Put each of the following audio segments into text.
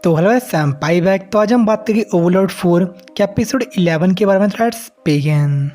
तो hello सैम्पाई back. तो आज हम बात करेंगे ओवरलॉर्ड 4 के एपिसोड 11 के बारे में। Let's begin.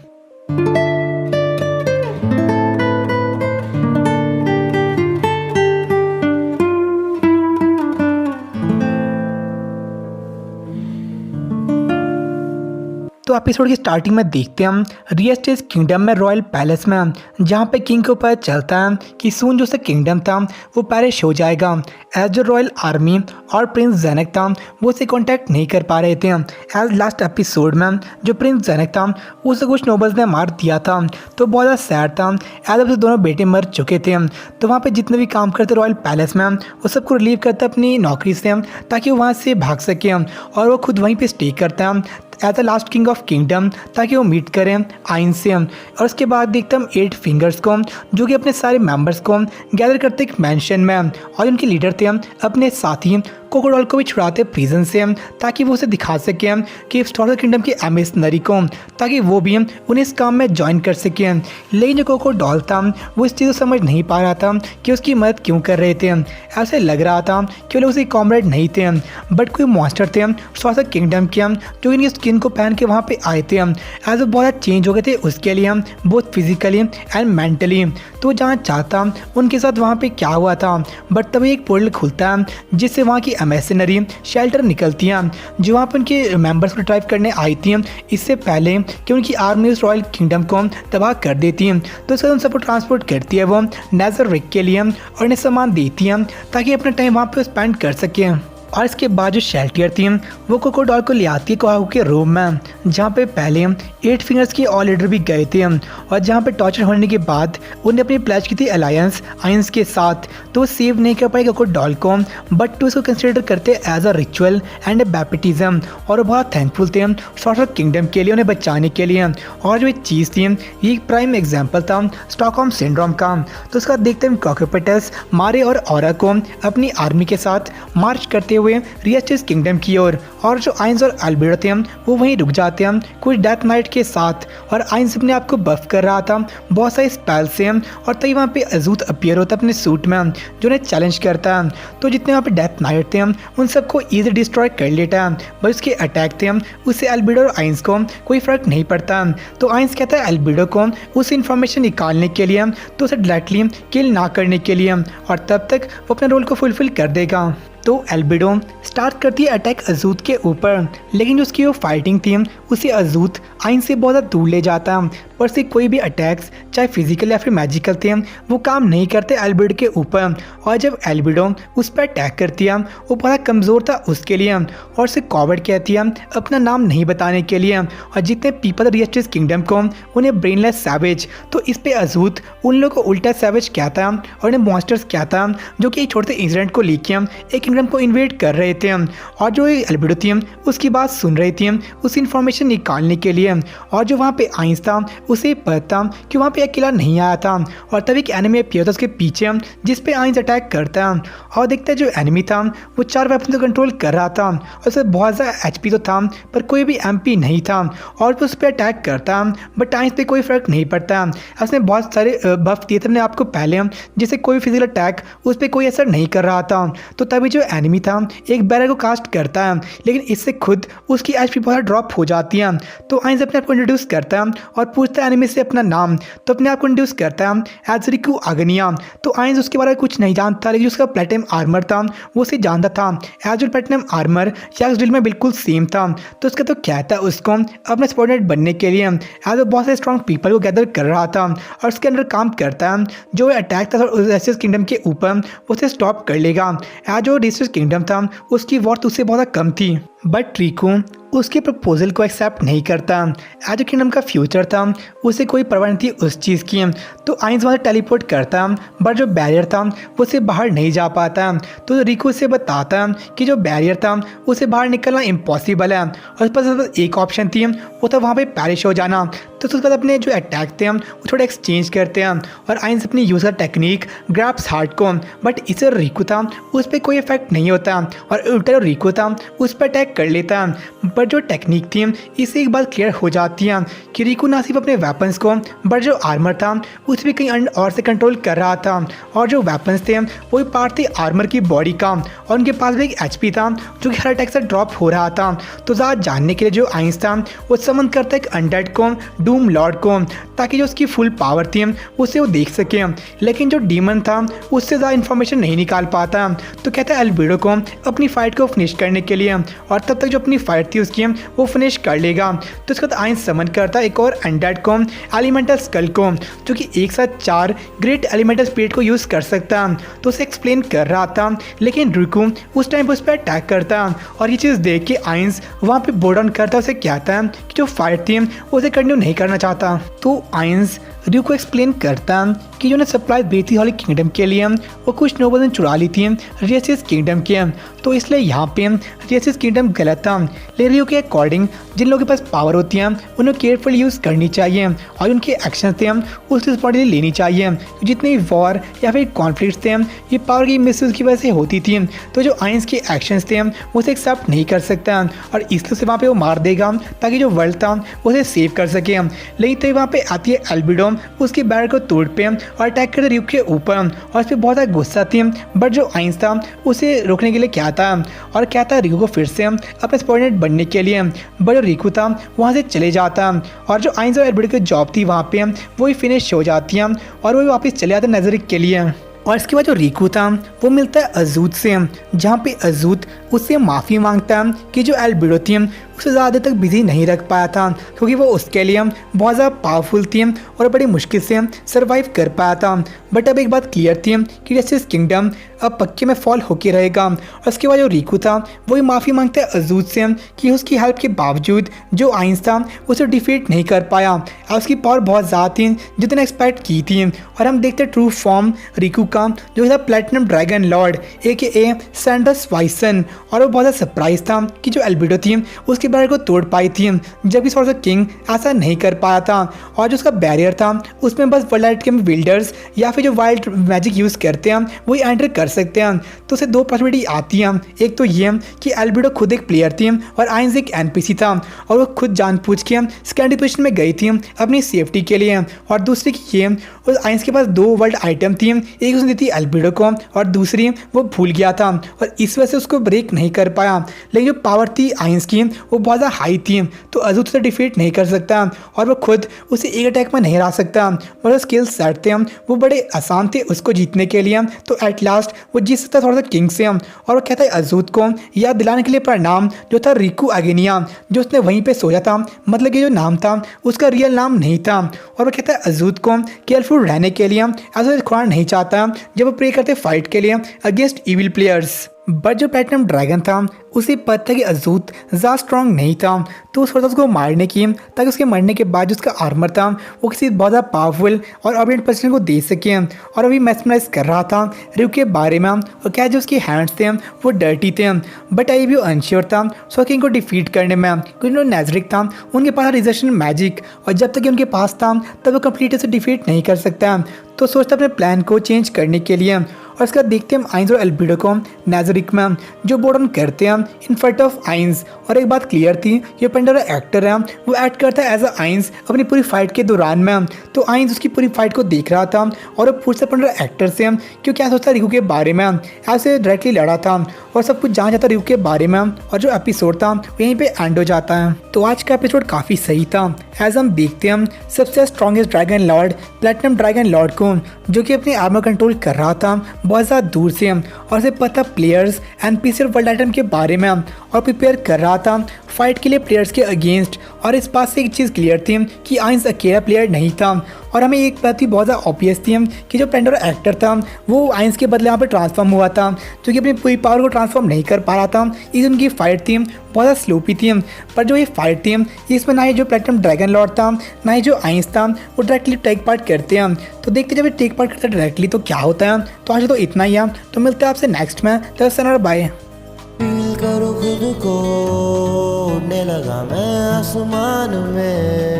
तो एपिसोड की स्टार्टिंग में देखते हैं हम रियस्टेज किंगडम में रॉयल पैलेस में, जहाँ पे किंग को पता चलता है कि सून जो से किंगडम था वो पेरिश हो जाएगा। एज जो रॉयल आर्मी और प्रिंस जेनेक था वो उसे कांटेक्ट नहीं कर पा रहे थे। एज लास्ट एपिसोड में जो प्रिंस जेनेक था उसे कुछ नोबल्स ने मार दिया था, तो बहुत ज़्यादा सैड था। एज अब दोनों बेटे मर चुके थे, तो वहाँ पे जितने भी काम करते रॉयल पैलेस में वो सबको रिलीव करता अपनी नौकरी से, ताकि वो वहाँ से भाग सके और वो खुद वहीं पर स्टे करता है as a last king of kingdom, ताकि वो मीट करें आइन से। और उसके बाद देखते हम 8 फिंगर्स को, जो कि अपने सारे मेंबर्स को गैदर करते एक मैंशन में, और उनके लीडर थे अपने साथी कोकोडॉल को भी छुड़ाते प्रिजन से, ताकि वो उसे दिखा सके कि स्टार किंगडम के एम्बेसडरी को, ताकि वो भी उन्हें इस काम में ज्वाइन कर सके। लेकिन जो कोकोडॉल था वो इस चीज़ को समझ नहीं पा रहा था कि उसकी मदद क्यों कर रहे थे। ऐसे लग रहा था कि वो लोग उसके कॉमरेड नहीं थे, बट कोई मॉन्स्टर थे स्टार किंगडम के, जो इनकी स्किन को पहन के वहाँ पे आए थे। एज वो बहुत चेंज हो गए थे उसके लिए, बोथ फिजिकली एंड मेंटली। तो जहाँ चाहता उनके साथ वहाँ पे क्या हुआ था, बट तभी एक पोर्टल खुलता है जिससे वहाँ की एम्बेसडरी शेल्टर निकलती हैं, जो वहाँ पर उनके मेंबर्स को ड्राइव करने आई थी इससे पहले कि उनकी आर्मी उस रॉयल किंगडम को तबाह कर देती है। तो इसका उन सबको ट्रांसपोर्ट करती है वो नेजर रिक के लिए, और इन्हें सामान देती है ताकि अपना टाइम वहाँ पे स्पेंड कर सके। और इसके बाद जो शेल्टियर थी वो कोकोडॉल को ले आती है कोहाकू के रूम में, जहाँ पे पहले 8 फिंगर्स के ऑल लीडर भी गए थे, और जहाँ पे टॉर्चर होने के बाद उन्हें अपनी प्लेज की थी अलायंस आइंस के साथ। तो वो सेव नहीं कर पाए कोकोडॉल को, बट तो इसको कंसिडर करते as a ritual and a baptism, और वो बहुत थैंकफुल थे सॉर्ट ऑफ किंगडम के लिए, उन्हें बचाने के लिए। और जो एक चीज़ थी ये एक प्राइम एग्जाम्पल था स्टॉकहोम सिंड्रोम का। तो उसका देखते हैं क्रॉकोपेटस मारे और ऑरा को अपनी आर्मी के साथ मार्च करते हुए रियस्टेज किंगडम की ओर, और जो आइंस और अल्बेडो थे वो वहीं रुक जाते हैं कुछ डेथ नाइट के साथ। और आइंस अपने आप को बफ कर रहा था बहुत सारे स्पेल से, और तभी वहाँ पे अजूत अपीयर होता है अपने सूट में, जो उन्हें चैलेंज करता है। तो जितने वहाँ पे डेथ नाइट थे उन सबको ईजी डिस्ट्रॉय कर लेता है, बस उसके अटैक थे उससे अल्बेडो और आइंस को कोई फर्क नहीं पड़ता। तो आइंस कहता है अल्बेडो को उस इन्फॉर्मेशन निकालने के लिए, तो उसे डायरेक्टली किल ना करने के लिए, और तब तक वो अपने रोल को फुलफिल कर देगा। तो अल्बेडो स्टार्ट करती है अटैक अजूत के ऊपर, लेकिन जो उसकी वो फाइटिंग थी उसे अजूत आइन से बहुत ज़्यादा दूर ले जाता, पर से कोई भी अटैक्स चाहे फिजिकल या फिर मैजिकल थे वो काम नहीं करते अल्बेडो के ऊपर। और जब अल्बेडो उस पर अटैक करती है वो बहुत कमज़ोर था उसके लिए, और उसे कॉवर्ड कहती है अपना नाम नहीं बताने के लिए। और जितने पीपल रियस्टेज किंगडम को उन्हें ब्रेनलेस सैवेज, तो इस पे अजूत उन लोगों को उल्टा सैवेज कहता है और उन्हें मॉन्स्टर्स कहता है, जो कि एक छोटे से इंसिडेंट को लेके एक किंगडम को इन्वेट कर रहे थे। और जो अल्बेडो थी उसकी बात सुन रही थी उस इन्फॉर्मेशन निकालने के लिए। और जो वहाँ पे आइंस था उसे पता था कि वहाँ पे अकेला नहीं आया था, और तभी एक एनिमी अपीयर था उसके पीछे जिस पे आइंस अटैक करता है। और देखते जो एनिमी था वो 4 वेपन को कंट्रोल कर रहा था, और उसे बहुत ज़्यादा HP तो था पर कोई भी MP नहीं था, और उस पर अटैक करता, बट आइंस पे कोई फर्क नहीं पड़ता। उसने बहुत सारे बफ दिए थे अपने आपको पहले, जिससे कोई फिजिकल अटैक उस पर कोई असर नहीं कर रहा था। तो तभी जो एनिमी था एक बैरर को कास्ट करता है, लेकिन इससे खुद उसकी HP बहुत ड्रॉप हो जाती है। तो आइंस अपने आप को इंट्रोड्यूस करता है और पूछता है एनिमी से अपना नाम, तो अपने आप को इंट्रोड्यूस करता है एज रिकू आगनिया। तो आइंस उसके बारे में कुछ नहीं जानता, लेकिन उसका प्लेटिनम आर्मर था वो उसे जानता था एज जो प्लेटिनम आर्मर यक्स ड्रिल में बिल्कुल सेम था। तो उसका तो कहता है उसको अपने सबॉर्डिनेट बनने के लिए, एज वो बहुत सारे स्ट्रॉन्ग पीपल को गैदर कर रहा था और उसके अंदर काम करता है। जो अटैक था रियस्टेज किंगडम के ऊपर उसे स्टॉप कर लेगा, एज जो रियस्टेज किंगडम था उसकी वॉर्थ उससे बहुत कम थी। बट रिकू उसके प्रपोजल को एक्सेप्ट नहीं करता, एज किंगडम का फ्यूचर था उसे कोई परवाह नहीं थी उस चीज़ की। तो आइंस वहाँ टेलीपोर्ट करता, बट जो बैरियर था वो उसे बाहर नहीं जा पाता। तो रिकू उसे बताता कि जो बैरियर था उसे बाहर निकलना इम्पॉसिबल है, और उस पर एक ऑप्शन थी वो था वहाँ पे पैरिश हो जाना। तो उसके बाद अपने जो अटैक थे वो थोड़ा एक्सचेंज करते हैं, और आइंस अपनी यूज़र टेक्निक ग्रैप्स हार्ट को, बट इसे रिकू था उस पर कोई इफेक्ट नहीं होता, और उल्टा जो रिकू था उस पर अटैक कर लेता। बट बट जो टेक्निक थी इससे एक बात क्लियर हो जाती है कि रिकू ना सिर्फ अपने वेपन्स को बट जो आर्मर था उसे भी कहीं और से कंट्रोल कर रहा था, और जो वेपन्स थे वही पार्ट थे आर्मर की बॉडी का, और उनके पास भी एक एचपी था जो कि हर अटैक से ड्रॉप हो रहा था। तो ज़्यादा जानने के लिए जो आइंस था वो समन करता है एक अनडेड को, डूम लॉर्ड को, ताकि जो उसकी फुल पावर थी उससे वो देख सके। लेकिन जो डीमन था उससे ज़्यादा इन्फॉर्मेशन नहीं निकाल पाता, तो कहता है एल्बिडो को अपनी फाइट को फिनिश करने के लिए, और तब तक जो अपनी फाइट थी उसकी वो फिनिश कर लेगा। तो इसके बाद आइंस समन करता है एक और अनडेड को, एलिमेंटल स्कल को, जो कि एक साथ 4 ग्रेट एलिमेंटल स्पिरिट को यूज़ कर सकता। तो उसे एक्सप्लेन कर रहा था, लेकिन रिकू उस टाइम पर उस पर अटैक करता, और ये चीज़ देख के आइंस वहाँ पे बोर्ड डाउन करता, उसे कहता है कि जो फाइट थी उसे कंटिन्यू नहीं करना चाहता। तो आइंस रिकू को एक्सप्लेन करता कि जो ने सप्लाई दी थी हॉली किंगडम के लिए वो कुछ नोबल ने चुरा ली थी रियसिस किंगडम के, तो इसलिए यहाँ पे रियसिस किंगडम गलत था। लेकिन रिकू के अकॉर्डिंग जिन लोगों के पास पावर होती है उन्हें केयरफुल यूज़ करनी चाहिए, और उनके एक्शन थे उस रिस्पॉन्सिबिलिटी लेनी चाहिए। जितने भी वॉर या फिर कॉन्फ्लिक्ट थे ये पावर की मिसयूज़ की वजह से होती थी, तो जो आइंस के एक्शंस थे वो उसे एक्सेप्ट नहीं कर सकता, और इसलिए उसे वहाँ पे वो मार देगा ताकि जो वर्ल्ड था उसे सेव कर सके। लेकिन तो वहाँ पे आती है एल्बिडो उसकी बैरर को तोड़ पे और अटैक करते रिकू के ऊपर, और उस पर बहुत ज़्यादा गुस्सा थी, बट जो आइंस था उसे रोकने के लिए क्या था, और क्या था रिकू को फिर से अपने सबऑर्डिनेट बनने के लिए, बट जो रिकू था वहाँ से चले जाता, और जो आइंस और एल्बिडो की जॉब थी वहाँ पे वही फिनिश हो जाती है, और वही वापस चले जाते नजरिक के लिए। और इसके बाद जो रिकू था वो मिलता है अजूत से, जहाँ पे अजूत उससे माफ़ी मांगता है कि जो एल्बिडो थी उसे ज़्यादा तक बिजी नहीं रख पाया था, क्योंकि वो उसके लिए बहुत ज़्यादा पावरफुल थी और बड़ी मुश्किल से सर्वाइव कर पाया था। बट अब एक बात क्लियर थी कि जैसे किंगडम अब पक्के में फॉल होके रहेगा, और उसके बाद जो रिकू था वही माफ़ी मांगता है अजूत से कि उसकी हेल्प के बावजूद जो आइंस था उसे डिफीट नहीं कर पाया, और उसकी पावर बहुत ज़्यादा थी जितने एक्सपेक्ट की थी। और हम देखते ट्रू फॉर्म रिकू का जो था platinum dragon lord AKA Sanders वाइसन, और वो बहुत ज़्यादा सरप्राइज था कि जो एल्बिडो थी उसके बैरियर को तोड़ पाई थी, जबकि सॉर्ड ऑफ किंग ऐसा नहीं कर पाया था, और जो उसका बैरियर था उसमें बस वर्ल्ड के बिल्डर्स या फिर जो वाइल्ड मैजिक यूज़ करते हैं वही एंटर कर सकते हैं। तो उसे 2 पॉसिबिलिटी आती हैं, एक तो ये कि एल्बिडो खुद एक प्लेयर थी और आइंस एक NPC था, और वो खुद जानबूझ के सेकेंडरी पोजीशन में गई थी अपनी सेफ्टी के लिए, और दूसरी की ये उस आइंस के पास 2 वर्ल्ड आइटम थी, एक उसने दी थी एल्बिडो को और दूसरी वो भूल गया था, और इस वजह से उसको ब्रेक नहीं कर पाया। लेकिन जो पावर थी आइंस की वो बहुत ज़्यादा हाई थी, तो अजूत उसे डिफीट नहीं कर सकता, और वो खुद उसे एक अटैक में नहीं हरा सकता, और जो स्किल्स सेट थे वो बड़े आसान थे उसको जीतने के लिए। तो एट लास्ट वो जीत सकता थोड़ा सा किंग से, और वो कहता है अजूत को याद दिलाने के लिए प्रणाम जो था रिकू अगेनिया, जो उसने वहीं पे सोया था, मतलब कि जो नाम था उसका रियल नाम नहीं था। और वो कहता है अजूत को केयरफुल रहने के लिए अजूत खोना नहीं चाहता जब वो प्रे करते फाइट के लिए अगेंस्ट इविल प्लेयर्स। बट जो प्लेटिनम ड्रैगन था उसे पता था कि अजूत ज़्यादा स्ट्रॉन्ग नहीं था, तो उस सोचा उसको मारने की, ताकि उसके मरने के बाद जो उसका आर्मर था वो किसी बहुत ज़्यादा पावरफुल और ऑब्जेक्ट पर्सन को दे सके। और अभी मैस्मराइज कर रहा था रिकू के बारे में, और क्या जो उसके हैंड्स थे वो डर्टी थे, बट अभी भी वो अनश्योर था सो किंग को डिफीट करने में, क्योंकि जो नेजरिक था उनके पास रिजेक्शन मैजिक, और जब तक उनके पास था तब वो कंप्लीट उसे डिफीट नहीं कर सकता। तो सोचता अपने प्लान को चेंज करने के लिए, और इसका देखते हैं हम आइंस और एल्बिडो को नेजरिक में जो बोर्ड ऑन करते हैं इन फ्रंट ऑफ आइंस। और एक बात क्लियर थी ये पेंडोरा एक्टर है वो एक्ट करता है एज अ आइंस अपनी पूरी फाइट के दौरान में, तो आइंस उसकी पूरी फाइट को देख रहा था, और वो पूछता पेंडोरा एक्टर से क्यों क्या सोचता रिकू के बारे में, ऐसे डायरेक्टली लड़ा था और सब कुछ जाना चाहता रिकू के बारे में। और जो एपिसोड था यहीं पे एंड हो जाता है। तो आज का एपिसोड काफ़ी सही था, एज हम देखते हैं सबसे strongest dragon Lord platinum dragon Lord को, जो कि अपने आर्मर कंट्रोल कर रहा था बहुत ज़्यादा दूर से, और उसे पता प्लेयर्स NPC और वर्ल्ड आइटम के बारे में, और प्रिपेयर कर रहा था फाइट के लिए प्लेयर्स के अगेंस्ट। और इस बात से एक चीज़ क्लियर थी कि आइंस अकेला प्लेयर नहीं था, और हमें एक बात ही बहुत ज़्यादा ऑब्वियस थी कि जो पेंडोरा एक्टर था वो आइंस के बदले यहाँ पर ट्रांसफॉर्म हुआ था, जो कि अपनी पूरी पावर को ट्रांसफॉर्म नहीं कर पा रहा था। इस उनकी फाइट थी बहुत ज़्यादा स्लोपी थी, पर जो ये फाइट थी इसमें ना ही जो प्लेटिनम ड्रैगन लॉर्ड था ना ही जो आइंस था वो डायरेक्टली टेक पार्ट करते हैं। तो देखते जब ये टेक पार्ट करते हैं डायरेक्टली तो क्या होता है। तो आज तो इतना ही है, तो मिलते हैं आपसे नेक्स्ट में, तो सनर बाय। फील करो खुद को, उड़ने लगा मैं आसमान में।